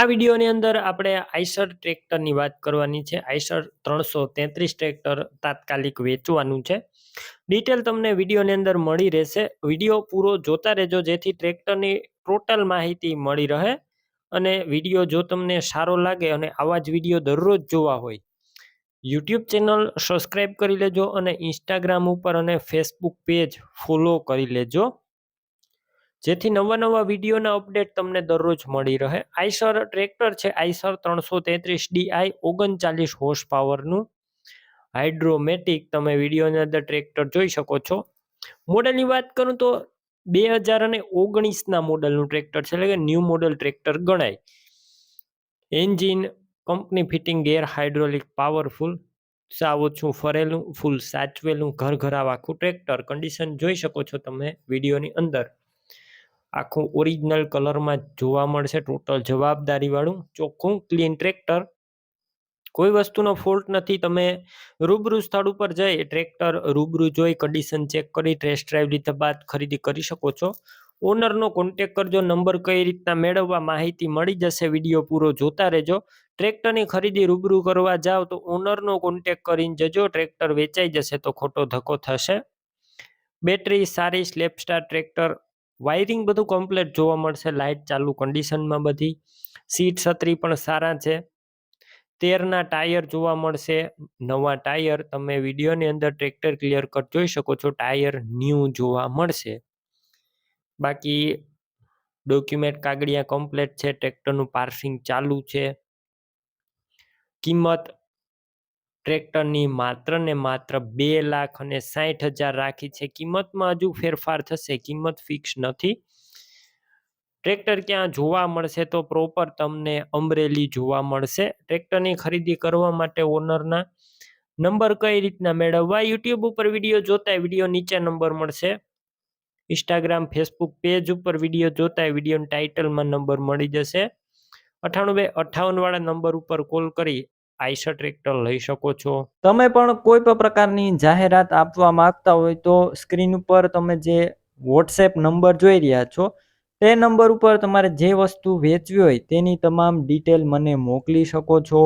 આ વિડીયોની અંદર આપણે આઈશર ટ્રેક્ટરની વાત કરવાની છે. આઈશર 333 ટ્રેક્ટર તાત્કાલિક વેચવાનું છે. ડિટેલ તમને વિડીયોની અંદર મળી રહેશે. વિડીયો પૂરો જોતા રહેજો જેથી ટ્રેક્ટરની ટોટલ માહિતી મળી રહે. અને વિડીયો જો તમને સારો લાગે અને આવા જ વિડીયો દરરોજ જોવા હોય, યુટ્યુબ ચેનલ સબસ્ક્રાઈબ કરી લેજો અને ઇન્સ્ટાગ્રામ ઉપર અને ફેસબુક પેજ ફોલો કરી લેજો, જેથી નવા વિડીયોના અપડેટ તમને દરરોજ મળી રહે. આઈશર ટ્રેક્ટર છે, આઈશર 333 ડીઆઈ 39 હોર્સ પાવરનું હાઇડ્રોમેટિક તમે વિડીયોની અંદર ટ્રેક્ટર જોઈ શકો છો. મોડલની વાત કરું તો 2019ના મોડલનું ટ્રેક્ટર છે, એટલે કે ન્યૂ મોડલ ટ્રેક્ટર ગણાય. એન્જિન કંપની ફિટિંગ, ગેર હાઇડ્રોલિક, પાવરફુલ, સાવ ઓછું ફરેલું, ફૂલ સાચવેલું, ઘર આખું ટ્રેક્ટર. કન્ડિશન જોઈ શકો છો તમે વિડીયોની અંદર. આખું ઓરિજિનલ કલરમાં જોવા મળશે. ટોટલ જવાબદારી વાળું ચોખ્ખું ક્લીન ટ્રેક્ટર. કોઈ વસ્તુનો ફોલ્ટ નથી. તમે રૂબરૂ સ્થળ ઉપર જઈ ટ્રેક્ટર રૂબરૂ જોઈ કન્ડિશન ચેક કરી ટેસ્ટ ડ્રાઈવ લીધા બાદ ખરીદી કરી શકો છો. ઓનરનો કોન્ટેક કરજો. નંબર કઈ રીતના મેળવવા માહિતી મળી જશે. વિડીયો પૂરો જોતા રહેજો. ટ્રેક્ટરની ખરીદી રૂબરૂ કરવા જાવ તો ઓનરનો કોન્ટેક કરીને જજો. ટ્રેક્ટર વેચાઈ જશે તો ખોટો ધક્કો થશે. બેટરી સારી, સ્લેપસ્ટાર ટ્રેક્ટર. વાયરિંગ બધું કમ્પ્લીટ જોવા મળશે. લાઇટ ચાલુ કન્ડિશનમાં બધી. સીટ છત્રી પણ સારા છે. 13ના ટાયર જોવા મળશે. નવા ટાયર તમે વિડીયોની અંદર ટ્રેક્ટર ક્લિયર કટ જોઈ શકો છો. ટાયર ન્યૂ જોવા મળશે. બાકી ડોક્યુમેન્ટ કાગળિયા કમ્પ્લીટ છે. ટ્રેક્ટરનું પાર્સિંગ ચાલુ છે. કિંમત ટ્રેક્ટરની માત્ર ને માત્ર 2,60,000 રાખી છે. કિંમતમાં હજુ ફેરફાર થશે. કિંમત ફિક્સ નથી. ટ્રેક્ટર ક્યાં જોવા મળશે તો પ્રોપર તમને અમરેલી જોવા મળશે. ટ્રેક્ટરની ખરીદી કરવા માટે ઓનરના નંબર કઈ રીતના મેળવવા, યુટ્યુબ ઉપર વિડીયો જોતા વિડીયો નીચે નંબર મળશે. ઇન્સ્ટાગ્રામ ફેસબુક પેજ ઉપર વિડીયો જોતા વિડીયો ટાઇટલમાં નંબર મળી જશે. 98 વાળા નંબર ઉપર કોલ કરી આઈશર ટ્રેક્ટર લઈ શકો છો. તમે પણ કોઈ પણ પ્રકારની જાહેરાત આપવા માંગતા હોય તો સ્ક્રીન ઉપર તમે જે વોટ્સએપ નંબર જોઈ રહ્યા છો તે નંબર ઉપર તમારે જે વસ્તુ વેચવી હોય તેની તમામ ડિટેલ મને મોકલી શકો છો.